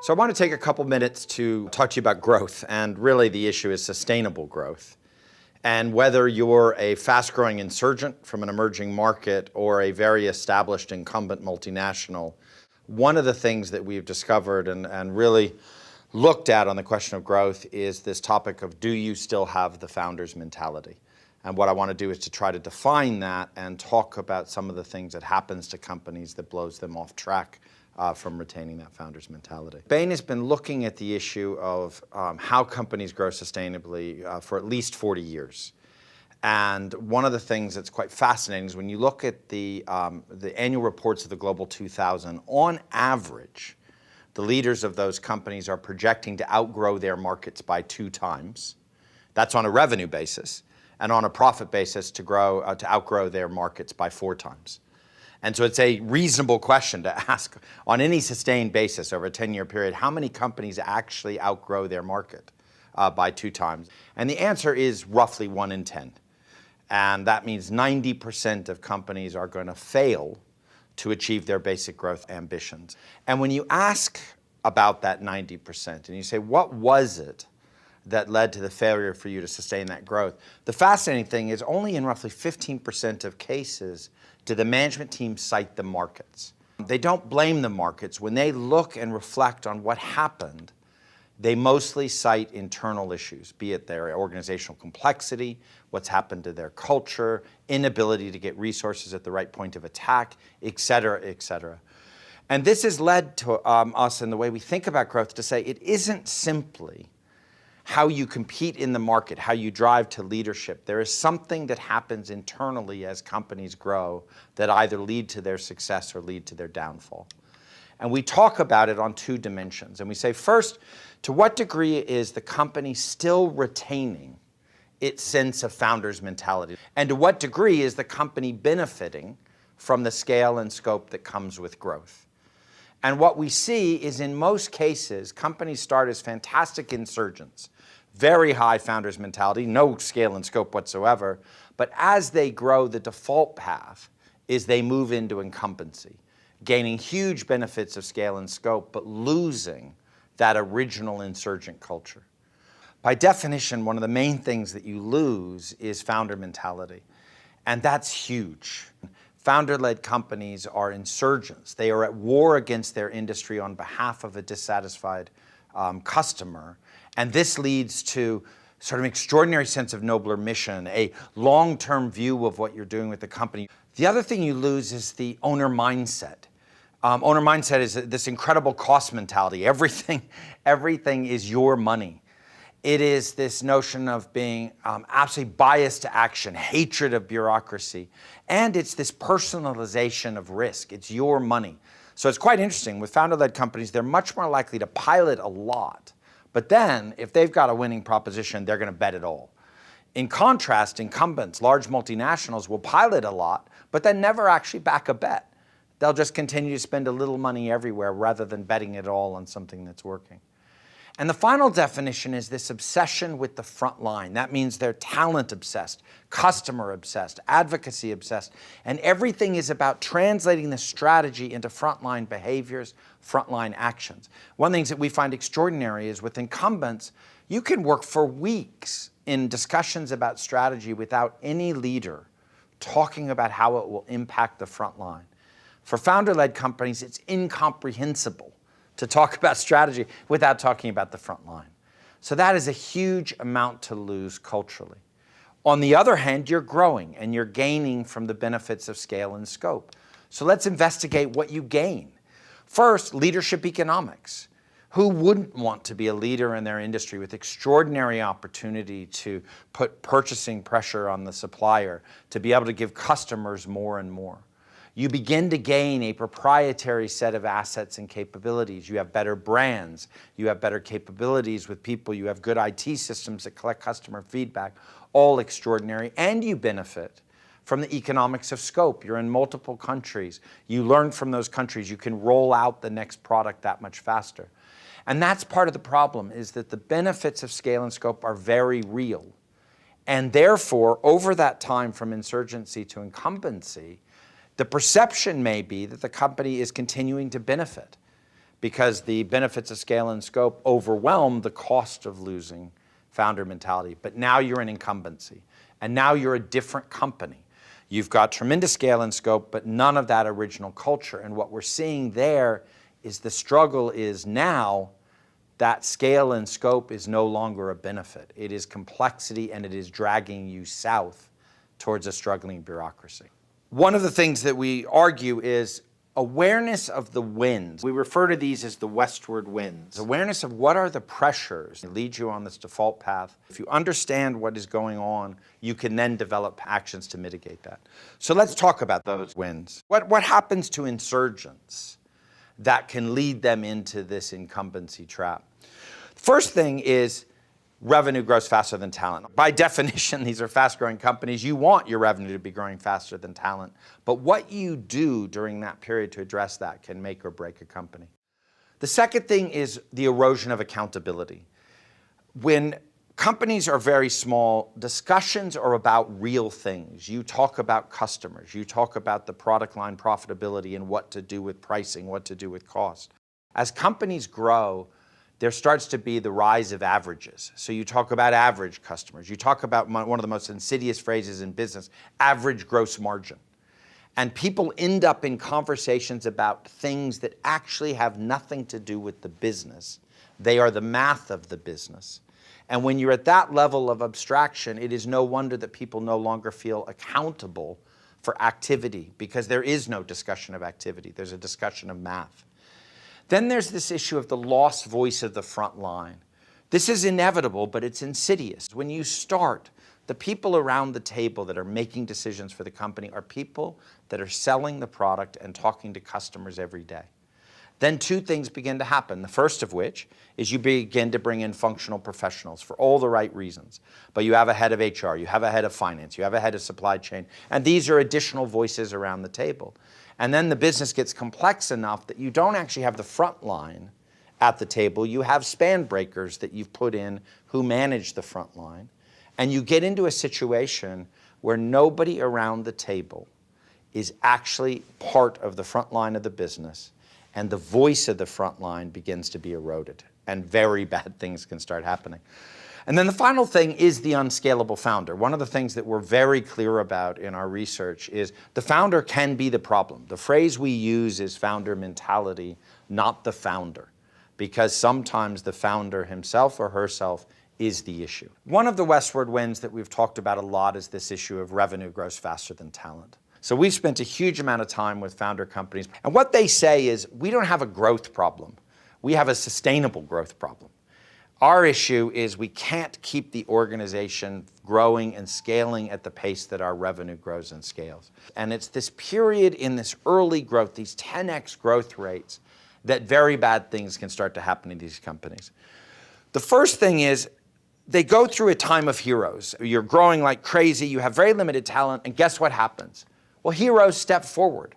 So I want to take a couple minutes to talk to you about growth, and really the issue is sustainable growth. And whether you're a fast-growing insurgent from an emerging market or a very established incumbent multinational, one of the things that we've discovered and really looked at on the question of growth is this topic of, do you still have the founder's mentality? And what I want to do is to try to define that and talk about some of the things that happens to companies that blows them off track from retaining that founder's mentality. Bain has been looking at the issue of how companies grow sustainably for at least 40 years. And one of the things that's quite fascinating is when you look at the annual reports of the Global 2000, on average, the leaders of those companies are projecting to outgrow their markets by 2 times. That's on a revenue basis. And on a profit basis to outgrow their markets by 4 times. And so it's a reasonable question to ask on any sustained basis over a 10-year period, how many companies actually outgrow their market by 2 times? And the answer is roughly 1 in 10. And that means 90% of companies are going to fail to achieve their basic growth ambitions. And when you ask about that 90% and you say, what was it that led to the failure for you to sustain that growth? The fascinating thing is only in roughly 15% of cases do the management team cite the markets. They don't blame the markets. When they look and reflect on what happened, they mostly cite internal issues, be it their organizational complexity, what's happened to their culture, inability to get resources at the right point of attack, et cetera, et cetera. And this has led to us in the way we think about growth to say it isn't simply how you compete in the market, how you drive to leadership. There is something that happens internally as companies grow that either lead to their success or lead to their downfall. And we talk about it on 2 dimensions. And we say, first, to what degree is the company still retaining its sense of founder's mentality? And to what degree is the company benefiting from the scale and scope that comes with growth? And what we see is in most cases, companies start as fantastic insurgents, very high founder's mentality, no scale and scope whatsoever. But as they grow, the default path is they move into incumbency, gaining huge benefits of scale and scope, but losing that original insurgent culture. By definition, one of the main things that you lose is founder mentality. And that's huge. Founder-led companies are insurgents. They are at war against their industry on behalf of a dissatisfied customer. And this leads to sort of an extraordinary sense of nobler mission, a long-term view of what you're doing with the company. The other thing you lose is the owner mindset. Owner mindset is this incredible cost mentality. Everything is your money. It is this notion of being absolutely biased to action, hatred of bureaucracy, and it's this personalization of risk. It's your money. So it's quite interesting. With founder-led companies, they're much more likely to pilot a lot, but then if they've got a winning proposition, they're going to bet it all. In contrast, incumbents, large multinationals, will pilot a lot, but then never actually back a bet. They'll just continue to spend a little money everywhere rather than betting it all on something that's working. And the final definition is this obsession with the front line. That means they're talent obsessed, customer obsessed, advocacy obsessed, and everything is about translating the strategy into frontline behaviors, frontline actions. One of the things that we find extraordinary is with incumbents, you can work for weeks in discussions about strategy without any leader talking about how it will impact the front line. For founder-led companies, it's incomprehensible to talk about strategy without talking about the front line. So that is a huge amount to lose culturally. On the other hand, you're growing and you're gaining from the benefits of scale and scope. So let's investigate what you gain. First, leadership economics. Who wouldn't want to be a leader in their industry with extraordinary opportunity to put purchasing pressure on the supplier, to be able to give customers more and more? You begin to gain a proprietary set of assets and capabilities. You have better brands. You have better capabilities with people. You have good IT systems that collect customer feedback, all extraordinary. And you benefit from the economics of scope. You're in multiple countries. You learn from those countries. You can roll out the next product that much faster. And that's part of the problem, is that the benefits of scale and scope are very real. And therefore, over that time from insurgency to incumbency, the perception may be that the company is continuing to benefit. because the benefits of scale and scope overwhelm the cost of losing founder mentality. But now you're in incumbency, and now you're a different company. You've got tremendous scale and scope, but none of that original culture. And what we're seeing there is the struggle is now that scale and scope is no longer a benefit. It is complexity, and it is dragging you south towards a struggling bureaucracy. One of the things that we argue is awareness of the winds. We refer to these as the westward winds. Awareness of what are the pressures that lead you on this default path. If you understand what is going on, you can then develop actions to mitigate that. So let's talk about those winds. What happens to insurgents that can lead them into this incumbency trap? First thing is revenue grows faster than talent. By definition, these are fast-growing companies. You want your revenue to be growing faster than talent. But what you do during that period to address that can make or break a company. The second thing is the erosion of accountability. When companies are very small, discussions are about real things. You talk about customers. You talk about the product line profitability and what to do with pricing, what to do with cost. As companies grow, there starts to be the rise of averages. So you talk about average customers. You talk about one of the most insidious phrases in business, average gross margin. And people end up in conversations about things that actually have nothing to do with the business. They are the math of the business. And when you're at that level of abstraction, it is no wonder that people no longer feel accountable for activity, because there is no discussion of activity. There's a discussion of math. Then there's this issue of the lost voice of the front line. This is inevitable, but it's insidious. When you start, the people around the table that are making decisions for the company are people that are selling the product and talking to customers every day. Then two things begin to happen. The first of which is you begin to bring in functional professionals for all the right reasons. But you have a head of HR, you have a head of finance, you have a head of supply chain, and these are additional voices around the table. And then the business gets complex enough that you don't actually have the front line at the table. You have span breakers that you've put in who manage the front line. And you get into a situation where nobody around the table is actually part of the front line of the business, and the voice of the front line begins to be eroded, and very bad things can start happening. And then the final thing is the unscalable founder. One of the things that we're very clear about in our research is the founder can be the problem. The phrase we use is founder mentality, not the founder, because sometimes the founder himself or herself is the issue. One of the westward winds that we've talked about a lot is this issue of revenue grows faster than talent. So we've spent a huge amount of time with founder companies, and what they say is, we don't have a growth problem. We have a sustainable growth problem. Our issue is we can't keep the organization growing and scaling at the pace that our revenue grows and scales. And it's this period in this early growth, these 10x growth rates, that very bad things can start to happen in these companies. The first thing is they go through a time of heroes. You're growing like crazy, you have very limited talent, and guess what happens? Well, heroes step forward,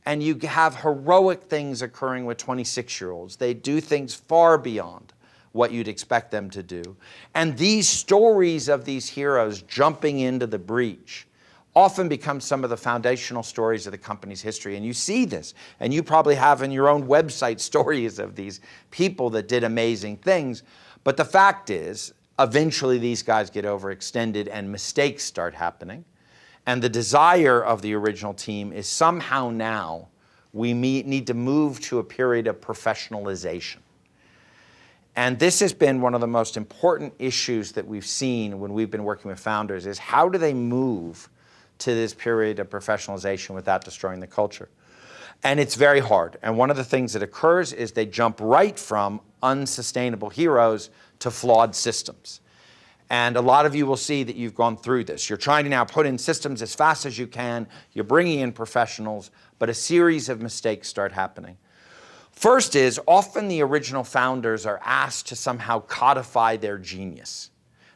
and you have heroic things occurring with 26-year-olds. They do things far beyond what you'd expect them to do. And these stories of these heroes jumping into the breach often become some of the foundational stories of the company's history. And you see this, and you probably have in your own website stories of these people that did amazing things. But the fact is, eventually these guys get overextended and mistakes start happening. And the desire of the original team is somehow now we need to move to a period of professionalization. And this has been one of the most important issues that we've seen when we've been working with founders is how do they move to this period of professionalization without destroying the culture? And it's very hard. And one of the things that occurs is they jump right from unsustainable heroes to flawed systems. And a lot of you will see that you've gone through this. You're trying to now put in systems as fast as you can. You're bringing in professionals, but a series of mistakes start happening. First is often the original founders are asked to somehow codify their genius.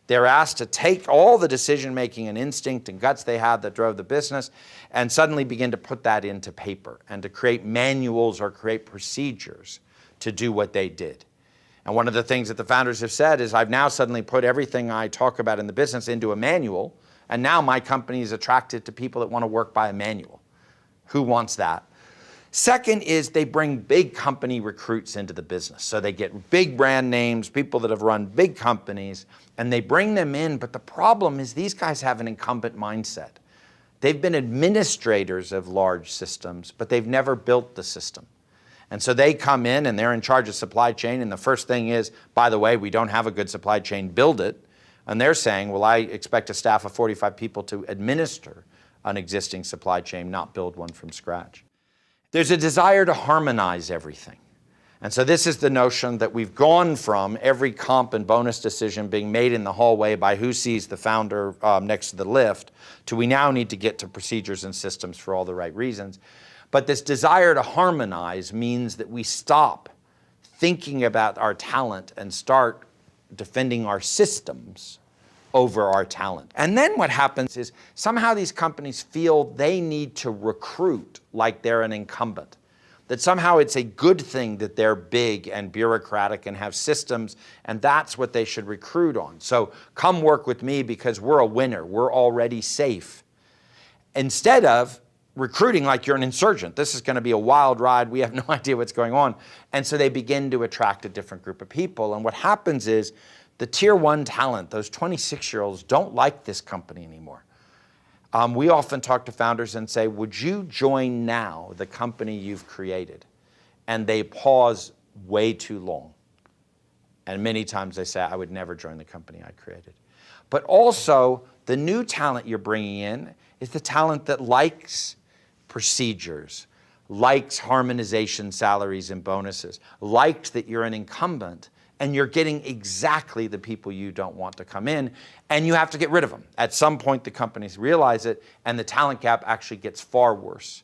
They're asked to take all the decision-making and instinct and guts they had that drove the business and suddenly begin to put that into paper and to create manuals or create procedures to do what they did. And one of the things that the founders have said is, I've now suddenly put everything I talk about in the business into a manual, and now my company is attracted to people that want to work by a manual. Who wants that? Second is they bring big company recruits into the business. So they get big brand names, people that have run big companies, and they bring them in. But the problem is these guys have an incumbent mindset. They've been administrators of large systems, but they've never built the system. And so they come in and they're in charge of supply chain. And the first thing is, by the way, we don't have a good supply chain, build it. And they're saying, well, I expect a staff of 45 people to administer an existing supply chain, not build one from scratch. There's a desire to harmonize everything. And so this is the notion that we've gone from every comp and bonus decision being made in the hallway by who sees the founder next to the lift, to we now need to get to procedures and systems for all the right reasons. But this desire to harmonize means that we stop thinking about our talent and start defending our systems over our talent. And then what happens is somehow these companies feel they need to recruit like they're an incumbent. That somehow it's a good thing that they're big and bureaucratic and have systems, and that's what they should recruit on. So come work with me because we're a winner, we're already safe. Instead of recruiting like you're an insurgent. This is going to be a wild ride. We have no idea what's going on. And so they begin to attract a different group of people. And what happens is the tier one talent, those 26-year-olds, don't like this company anymore. We often talk to founders and say, would you join now the company you've created? And they pause way too long. And many times they say, I would never join the company I created. But also, the new talent you're bringing in is the talent that likes procedures, likes harmonization, salaries, and bonuses, likes that you're an incumbent, and you're getting exactly the people you don't want to come in, and you have to get rid of them. At some point, the companies realize it, and the talent gap actually gets far worse.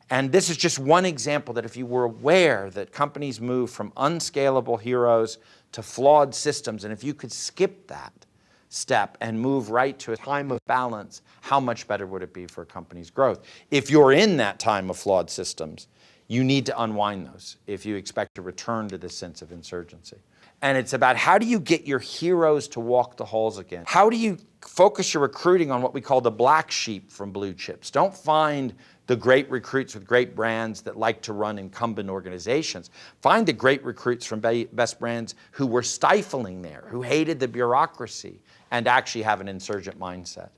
And this is just one example that if you were aware that companies move from unscalable heroes to flawed systems, and if you could skip that step and move right to a time of balance, how much better would it be for a company's growth? If you're in that time of flawed systems, you need to unwind those if you expect to return to this sense of insurgency. And it's about how do you get your heroes to walk the halls again? How do you focus your recruiting on what we call the black sheep from blue chips? Don't find the great recruits with great brands that like to run incumbent organizations. Find the great recruits from best brands who were stifling there, who hated the bureaucracy and actually have an insurgent mindset.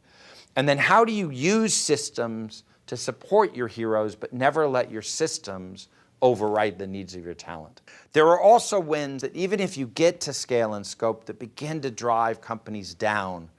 And then how do you use systems to support your heroes but never let your systems override the needs of your talent? There are also wins that even if you get to scale and scope that begin to drive companies down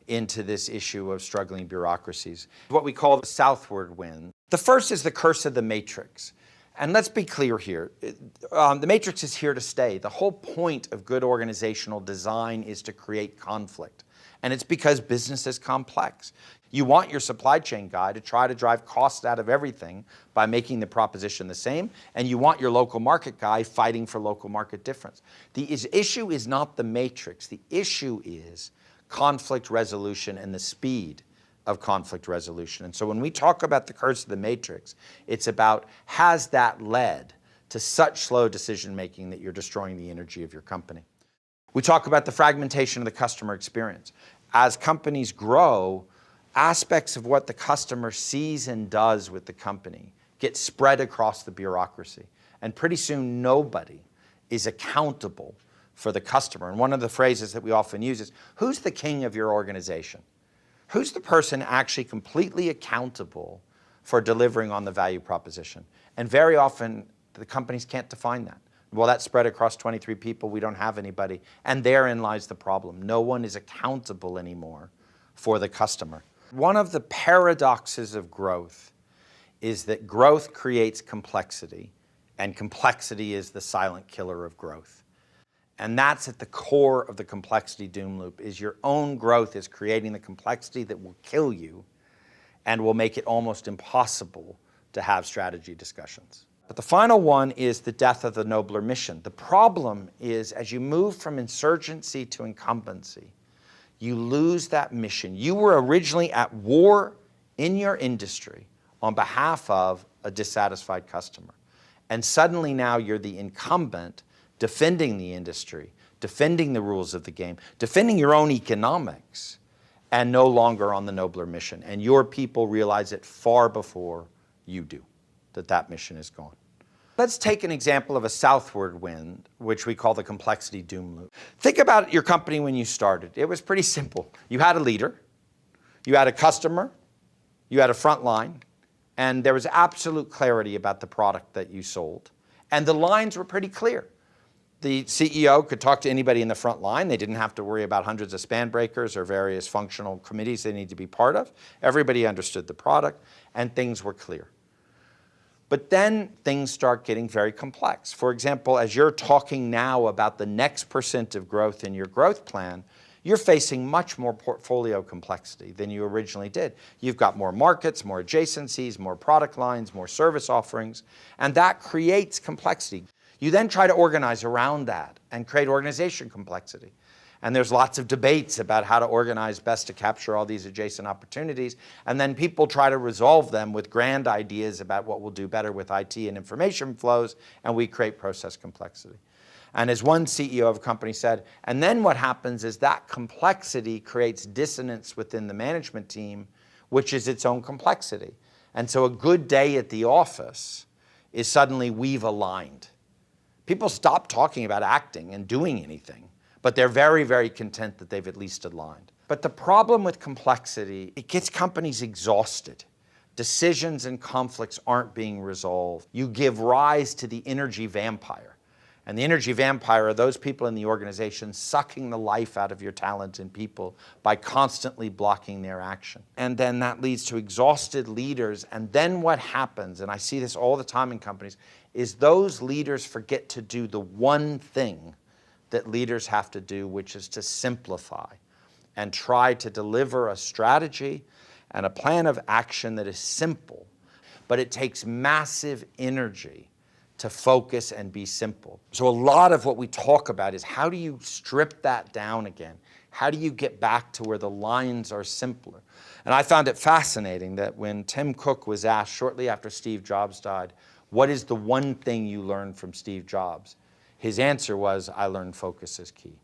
into this issue of struggling bureaucracies, what we call the southward wind. The first is the curse of the matrix. And let's be clear here. The matrix is here to stay. The whole point of good organizational design is to create conflict. And it's because business is complex. You want your supply chain guy to try to drive costs out of everything by making the proposition the same, and you want your local market guy fighting for local market difference. The issue is not the matrix. The issue is conflict resolution and the speed of conflict resolution. And so when we talk about the curse of the matrix, it's about, has that led to such slow decision making that you're destroying the energy of your company? We talk about the fragmentation of the customer experience. As companies grow, aspects of what the customer sees and does with the company get spread across the bureaucracy. And pretty soon nobody is accountable for the customer. And one of the phrases that we often use is, who's the king of your organization? Who's the person actually completely accountable for delivering on the value proposition? And very often the companies can't define that. Well, that's spread across 23 people. We don't have anybody. And therein lies the problem. No one is accountable anymore for the customer. One of the paradoxes of growth is that growth creates complexity, and complexity is the silent killer of growth. And that's at the core of the complexity doom loop, is your own growth is creating the complexity that will kill you and will make it almost impossible to have strategy discussions. But the final one is the death of the nobler mission. The problem is, as you move from insurgency to incumbency, you lose that mission. You were originally at war in your industry on behalf of a dissatisfied customer. And suddenly now you're the incumbent defending the industry, defending the rules of the game, defending your own economics, and no longer on the nobler mission. And your people realize it far before you do. that that mission is gone. Let's take an example of a southward wind, which we call the complexity doom loop. Think about your company when you started. It was pretty simple. You had a leader, you had a customer, you had a front line, and there was absolute clarity about the product that you sold. And the lines were pretty clear. The CEO could talk to anybody in the front line. They didn't have to worry about hundreds of span breakers or various functional committees they need to be part of. Everybody understood the product, and things were clear. But then things start getting very complex. For example, as you're talking now about the next % of growth in your growth plan, you're facing much more portfolio complexity than you originally did. You've got more markets, more adjacencies, more product lines, more service offerings, and that creates complexity. You then try to organize around that and create organization complexity. And there's lots of debates about how to organize best to capture all these adjacent opportunities. And then people try to resolve them with grand ideas about what we'll do better with IT and information flows, and we create process complexity. And as one CEO of a company said, and then what happens is that complexity creates dissonance within the management team, which is its own complexity. And so a good day at the office is suddenly we've aligned. People stop talking about acting and doing anything, but they're very, very content that they've at least aligned. But the problem with complexity, it gets companies exhausted. Decisions and conflicts aren't being resolved. You give rise to the energy vampire. And the energy vampire are those people in the organization sucking the life out of your talent and people by constantly blocking their action. And then that leads to exhausted leaders. And then what happens, and I see this all the time in companies, is those leaders forget to do the one thing that leaders have to do, which is to simplify and try to deliver a strategy and a plan of action that is simple, but it takes massive energy to focus and be simple. So a lot of what we talk about is how do you strip that down again? How do you get back to where the lines are simpler? And I found it fascinating that when Tim Cook was asked shortly after Steve Jobs died, what is the one thing you learned from Steve Jobs? His answer was, I learned focus is key.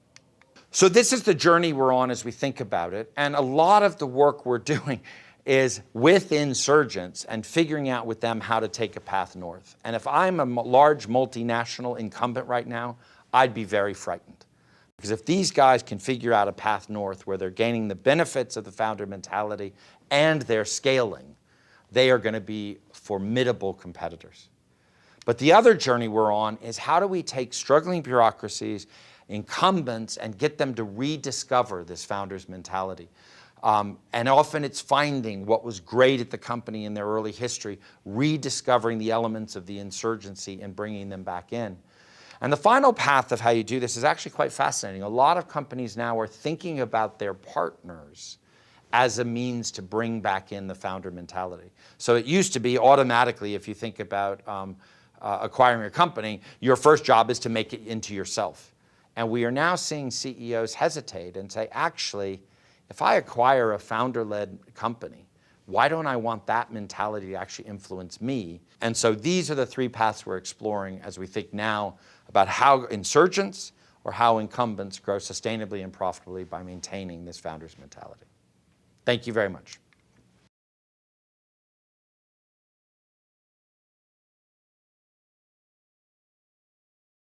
So this is the journey we're on as we think about it. And a lot of the work we're doing is with insurgents and figuring out with them how to take a path north. And if I'm a large multinational incumbent right now, I'd be very frightened. Because if these guys can figure out a path north where they're gaining the benefits of the founder mentality and they're scaling, they are going to be formidable competitors. But the other journey we're on is how do we take struggling bureaucracies, incumbents, and get them to rediscover this founder's mentality. And often it's finding what was great at the company in their early history, rediscovering the elements of the insurgency and bringing them back in. And the final path of how you do this is actually quite fascinating. A lot of companies now are thinking about their partners as a means to bring back in the founder mentality. So it used to be automatically, if you think about acquiring a company, your first job is to make it into yourself. And we are now seeing CEOs hesitate and say, actually, if I acquire a founder-led company, why don't I want that mentality to actually influence me? And so these are the three paths we're exploring as we think now about how insurgents or how incumbents grow sustainably and profitably by maintaining this founder's mentality. Thank you very much.